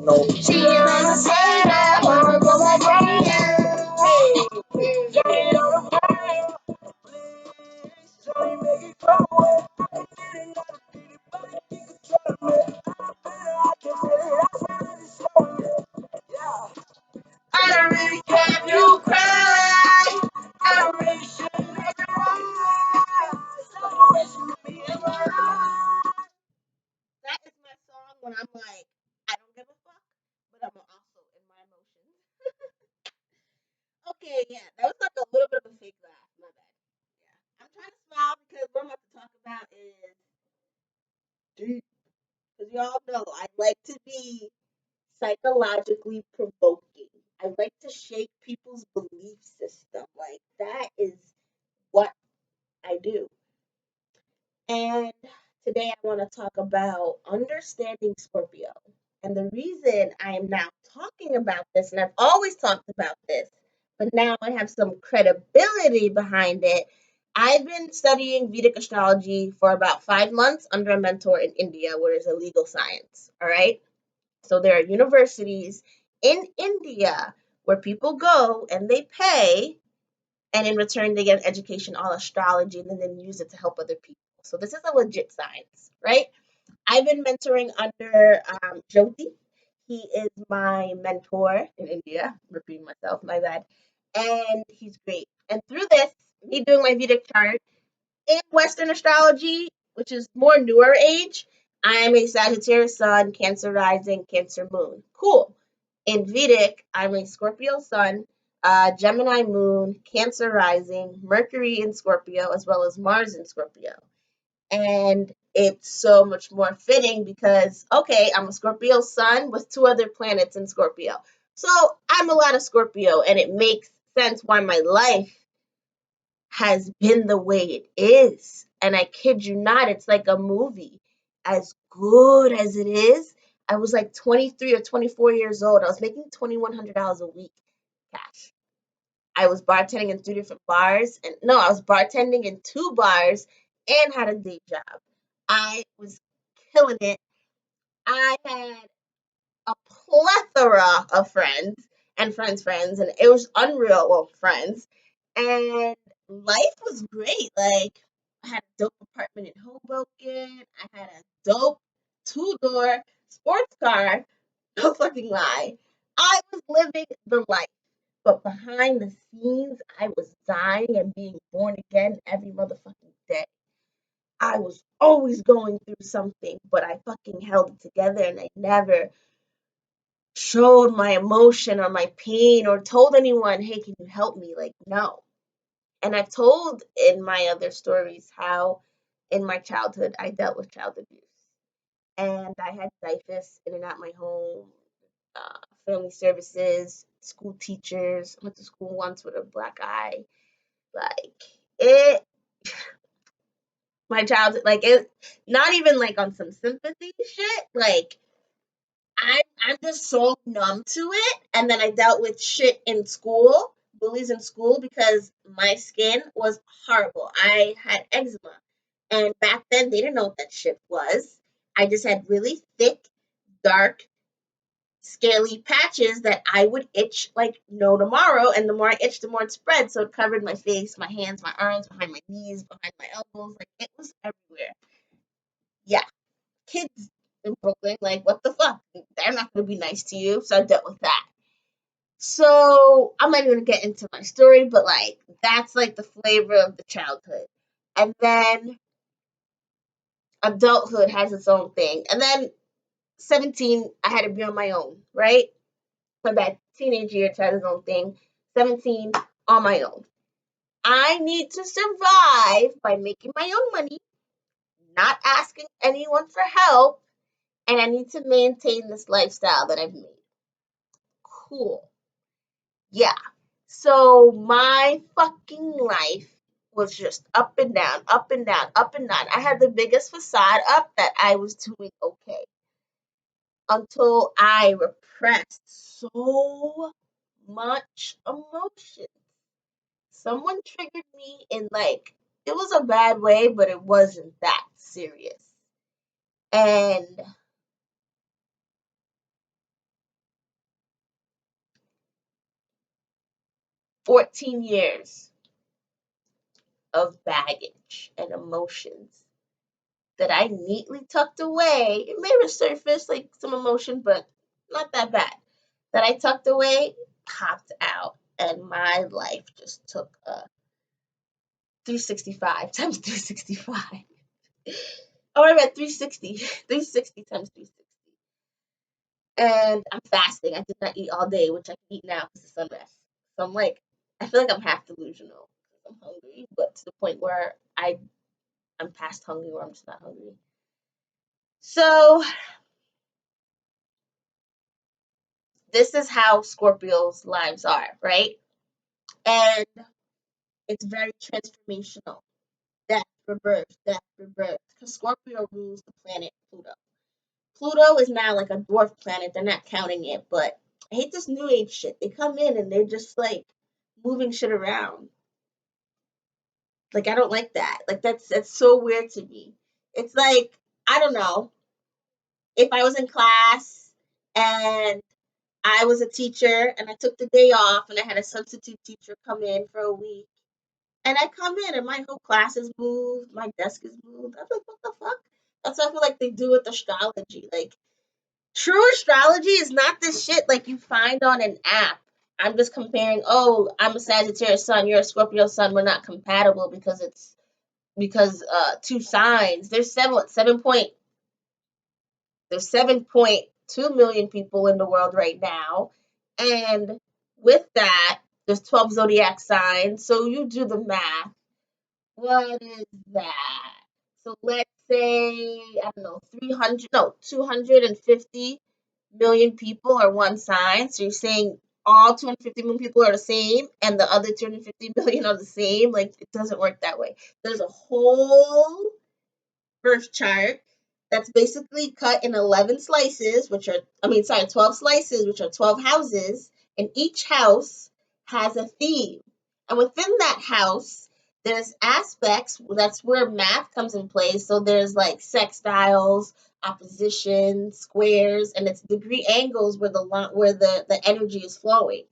She never say that wanna go my brain. I don't really care if you cry. I don't really should make it right. Someone wish you would be in my life. That is my song when I'm like, I don't give a fuck, but I'm also in my emotions. Okay, yeah, that was like a little bit of a fake laugh. My bad. Yeah, I'm trying to smile because what I'm about to talk about is deep. Because y'all know I like to be psychologically provoking. I like to shake people's belief system. Like that is what I do. And today I want to talk about understanding Scorpio. And the reason I am now talking about this, and I've always talked about this, but now I have some credibility behind it. I've been studying Vedic astrology for about 5 months under a mentor in India, where it's a legal science. All right. So there are universities in India where people go and they pay, and in return they get an education on astrology and then use it to help other people. So this is a legit science, right? I've been mentoring under Jyoti. He is my mentor in India. Repeating myself, my bad. And he's great. And through this, me doing my Vedic chart in Western astrology, which is more newer age, I am a Sagittarius Sun, Cancer Rising, Cancer Moon. Cool. In Vedic, I'm a Scorpio Sun, Gemini Moon, Cancer Rising, Mercury in Scorpio, as well as Mars in Scorpio. And it's so much more fitting because, okay, I'm a Scorpio Sun with two other planets in Scorpio. So I'm a lot of Scorpio, and it makes sense why my life has been the way it is. And I kid you not, it's like a movie. As good as it is, I was like 23 or 24 years old. I was making $2,100 a week cash. I was bartending in 3 different bars. And no, I was bartending in 2 bars and had a day job. I was killing it. I had a plethora of friends and friends, and it was unreal. Well, friends, and life was great. Like I had a dope apartment in Hoboken. I had a dope 2-door sports car. No fucking lie. I was living the life. But behind the scenes, I was dying and being born again every motherfucking day. I was always going through something, but I fucking held it together and I never showed my emotion or my pain or told anyone, hey, can you help me? Like, no. And I've told in my other stories how in my childhood I dealt with child abuse. And I had typhus in and out my home, family services, school teachers. I went to school once with a black eye. Like, it, my childhood, like, it, not even like on some sympathy shit. Like, I'm just so numb to it. And then I dealt with shit in school, bullies in school, because my skin was horrible. I had eczema. And back then they didn't know what that shit was. I just had really thick, dark, scaly patches that I would itch like no tomorrow. And the more I itched, the more it spread. So it covered my face, my hands, my arms, behind my knees, behind my elbows. Like it was everywhere. Yeah. Kids in Brooklyn, like, what the fuck? They're not going to be nice to you. So I dealt with that. So I'm not even going to get into my story, but like, that's like the flavor of the childhood. And then adulthood has its own thing. And then 17, I had to be on my own, right? So that teenage years has its own thing. 17, on my own. I need to survive by making my own money, not asking anyone for help, and I need to maintain this lifestyle that I've made. Cool. Yeah. So my fucking life was just up and down, up and down, up and down. I had the biggest facade up that I was doing okay until I repressed so much emotion. Someone triggered me in like, it was a bad way, but it wasn't that serious. And 14 years of baggage and emotions that I neatly tucked away. It may resurface like some emotion, but not that bad. That I tucked away, popped out, and my life just took a 365 times 365. Oh, I meant 360. 360 times 360. And I'm fasting. I did not eat all day, which I can eat now because the sun rest. So I'm like, I feel like I'm half delusional. I'm hungry, but to the point where I'm past hungry or I'm just not hungry. So this is how Scorpio's lives are, right? And it's very transformational. Death, rebirth, death, rebirth. Because Scorpio rules the planet Pluto. Pluto is now like a dwarf planet. They're not counting it, but I hate this new age shit. They come in and they're just like moving shit around. Like I don't like that. Like that's so weird to me. It's like I don't know. If I was in class and I was a teacher and I took the day off and I had a substitute teacher come in for a week and I come in and my whole class is moved, my desk is moved. I'm like, what the fuck? That's what I feel like they do with astrology. Like true astrology is not this shit like you find on an app. I'm just comparing, oh, I'm a Sagittarius sun, you're a Scorpio sun, we're not compatible because two signs. There's 7.2 million people in the world right now. And with that, there's 12 zodiac signs. So you do the math. What is that? So let's say, I don't know, 250 million people are one sign. So you're saying all 250 million people are the same and the other 250 million are the same. Like, it doesn't work that way. There's a whole birth chart that's basically cut in 11 slices, 12 slices, which are 12 houses, and each house has a theme. And within that house, there's aspects, that's where math comes in place. So there's like sextiles, opposition, squares, and it's degree angles where the energy is flowing.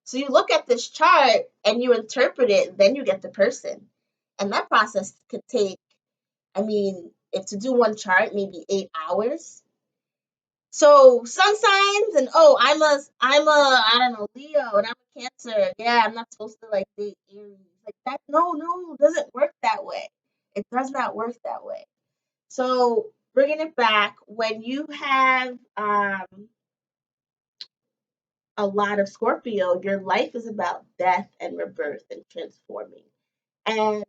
So you look at this chart and you interpret it, then you get the person. And that process could take, if to do one chart, maybe 8 hours. So sun signs and I don't know, Leo and I'm a Cancer. Yeah, I'm not supposed to like date Aries. Like that, no, it doesn't work that way. It does not work that way. So bringing it back, when you have a lot of Scorpio, your life is about death and rebirth and transforming. And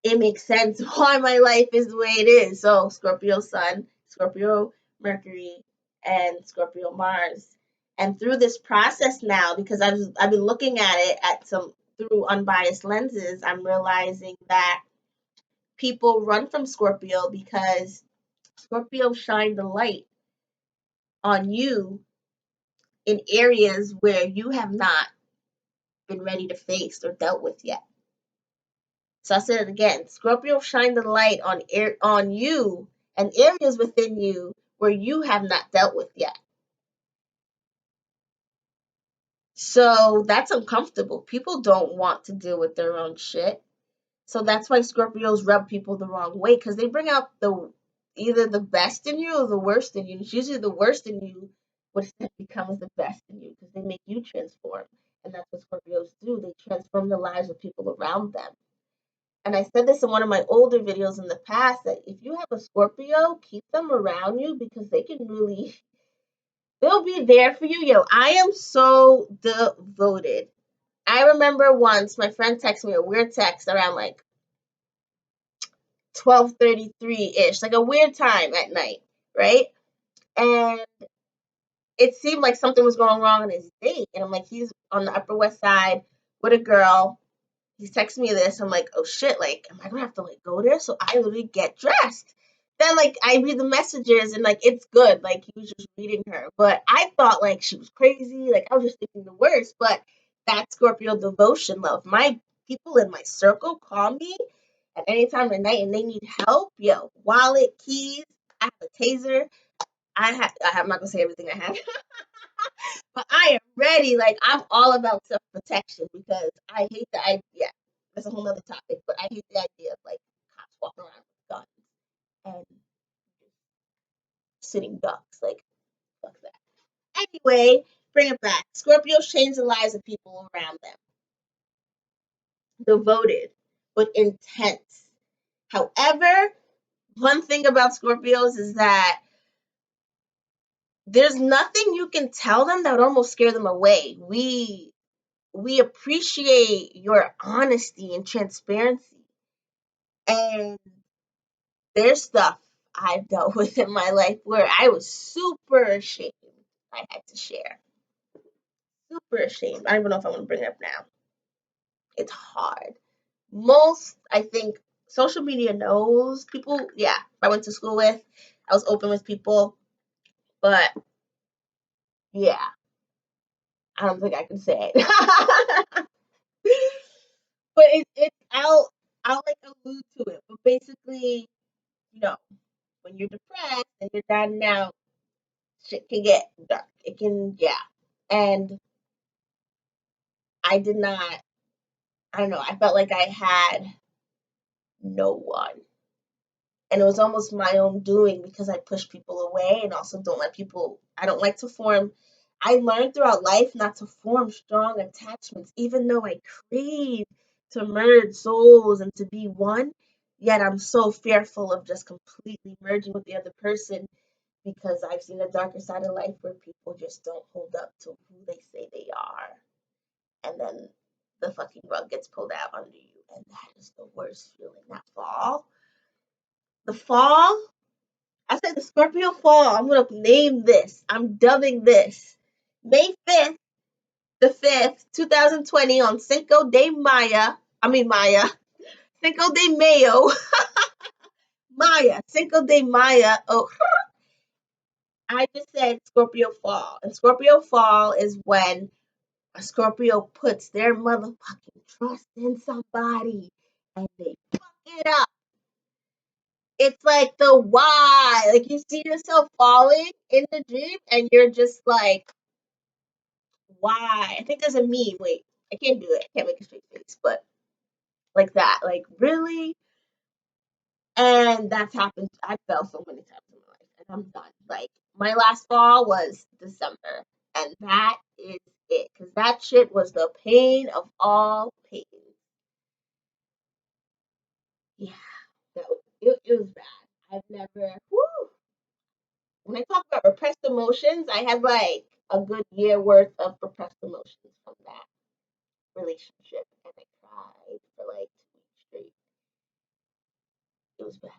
it makes sense why my life is the way it is. So Scorpio Sun, Scorpio Mercury, and Scorpio Mars. And through this process now, because I've been looking at it through unbiased lenses, I'm realizing that people run from Scorpio because Scorpio shine the light on you in areas where you have not been ready to face or dealt with yet. So I said it again. Scorpio shine the light on you and areas within you where you have not dealt with yet. So that's uncomfortable. People don't want to deal with their own shit. So that's why Scorpios rub people the wrong way because they bring out either the best in you or the worst in you. It's usually the worst in you which then becomes the best in you because they make you transform. And that's what Scorpios do. They transform the lives of people around them. And I said this in one of my older videos in the past that if you have a Scorpio, keep them around you because they'll be there for you. Yo, I am so devoted. I remember once my friend texted me a weird text around like 12:33-ish, like a weird time at night, right? And it seemed like something was going wrong on his date. And I'm like, he's on the Upper West Side with a girl. He's texting me this. I'm like, oh shit, like, am I gonna have to like go there? So I literally get dressed. Then like I read the messages and like it's good. Like he was just reading her. But I thought like she was crazy. Like I was just thinking the worst. But that's Scorpio devotion love. My people in my circle call me at any time of night and they need help. Yo, wallet, keys, I have a taser. I'm not gonna say everything I have. But I am ready. Like, I'm all about self protection because I hate the idea. Yeah, that's a whole other topic. But I hate the idea of like cops walking around with guns and sitting ducks. Like, fuck that. Anyway, bring it back. Scorpios change the lives of people around them. Devoted, but intense. However, one thing about Scorpios is that there's nothing you can tell them that would almost scare them away. We appreciate your honesty and transparency. And there's stuff I've dealt with in my life where I was super ashamed I had to share. Super ashamed. I don't even know if I want to bring it up now. It's hard. Most, I think, social media knows people. Yeah, I went to school with, I was open with people. But yeah, I don't think I can say it. But I'll like allude to it. But basically, you know, when you're depressed and you're down and out, shit can get dark. It can, yeah. And I did not, I don't know, I felt like I had no one. And it was almost my own doing because I push people away and also don't let people, I don't like to form, I learned throughout life not to form strong attachments, even though I crave to merge souls and to be one. Yet I'm so fearful of just completely merging with the other person because I've seen a darker side of life where people just don't hold up to who they say they are. And then the fucking rug gets pulled out under you. And that is the worst feeling. That fall. The fall, I said the Scorpio fall. I'm going to name this. I'm dubbing this. May 5th, the 5th, 2020 on Cinco de Maya. Maya. Cinco de Mayo. Maya. Cinco de Maya. Oh, I just said Scorpio fall. And Scorpio fall is when a Scorpio puts their motherfucking trust in somebody and they fuck it up. It's like the why. Like you see yourself falling in the dream and you're just like, why? I think there's a meme. Wait, I can't do it. I can't make a straight face, but like that. Like, really? And that's happened. I fell so many times in my life and I'm done. Like, my last fall was December. And that is it. Because that shit was the pain of all pain. Yeah, it was bad. I've never, whew. When I talk about repressed emotions, I had like a good year worth of repressed emotions from that relationship. And I cried for like 2 weeks straight. It was bad.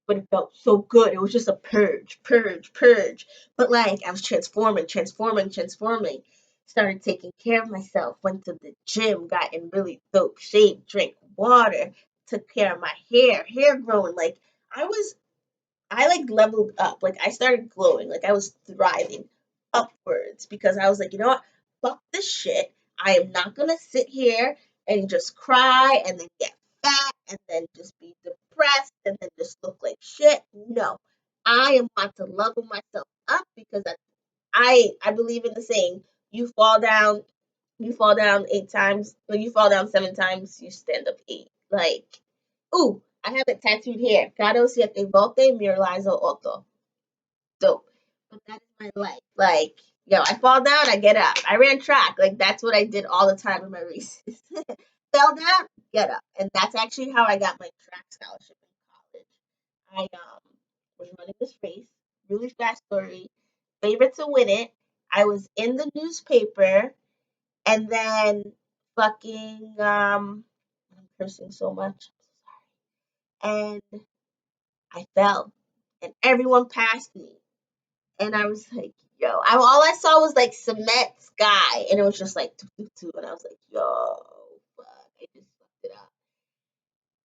But it felt so good. It was just a purge, purge, purge. But like I was transforming, transforming, transforming. Started taking care of myself, went to the gym, got in really dope shape, drank water, took care of my hair growing. Like I was I like leveled up. Like I started glowing. Like I was thriving upwards because I was like, you know what? Fuck this shit. I am not gonna sit here and just cry and then get fat and then just be depressed and then just look like shit. No. I am about to level myself up because I believe in the saying, you fall down, you fall down 8 times, or you fall down 7 times, you stand up 8. Like, ooh, I have it tattooed here. Cada siete volte mi realizo otro. Dope. But that is my life. Like, yo, I fall down, I get up. I ran track. Like, that's what I did all the time in my races. Fell down, get up. And that's actually how I got my track scholarship in college. I was running this race, really fast story, favorite to win it. I was in the newspaper, and then fucking I'm cursing so much. And I fell, and everyone passed me, and I was like, yo, all I saw was like cement sky, and it was just like and I was like, yo, fuck, I just fucked it up.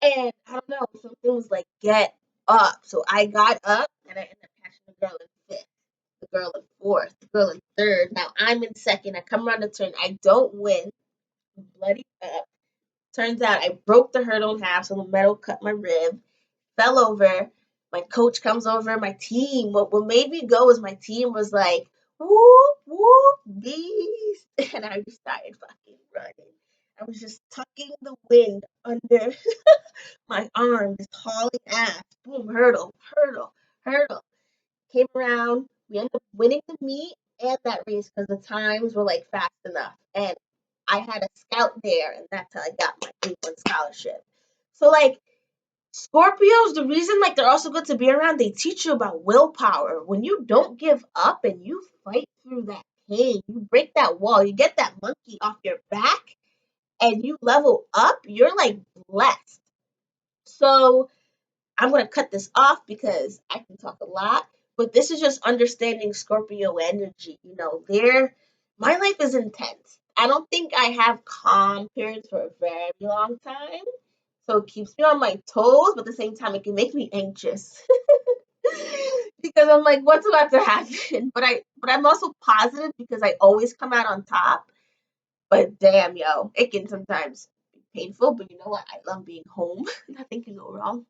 And I don't know, something was like, get up. So I got up, and I ended up catching the girl in fifth, the girl in fourth, the girl in third. Now I'm in second. I come around the turn, I don't win, I'm bloody up. Turns out I broke the hurdle in half, so the metal cut my rib, fell over. My coach comes over, my team. What made me go is my team was like, whoop, whoop, beast. And I just started fucking running. I was just tucking the wind under my arm, just hauling ass. Boom, hurdle, hurdle, hurdle. Came around. We ended up winning the meet and that race because the times were like fast enough. And I had a scout there, and that's how I got my A1 scholarship. So like Scorpios, the reason like they're also good to be around, they teach you about willpower. When you don't give up and you fight through that pain, you break that wall, you get that monkey off your back, and you level up, you're like blessed. So I'm going to cut this off because I can talk a lot, but this is just understanding Scorpio energy. You know, my life is intense. I don't think I have calm periods for a very long time. So it keeps me on my toes, but at the same time, it can make me anxious because I'm like, what's about to happen? But I'm also positive because I always come out on top. But damn, yo, it can sometimes be painful. But you know what? I love being home. Nothing can go wrong.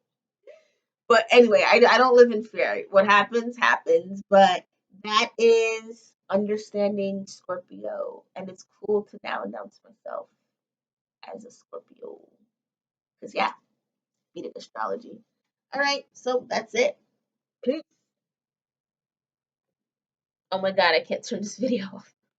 But anyway, I don't live in fear. What happens, happens. But that is understanding Scorpio. And it's cool to now announce myself as a Scorpio. Because, yeah, Vedic Astrology. All right, so that's it. Peace. Oh my God, I can't turn this video off.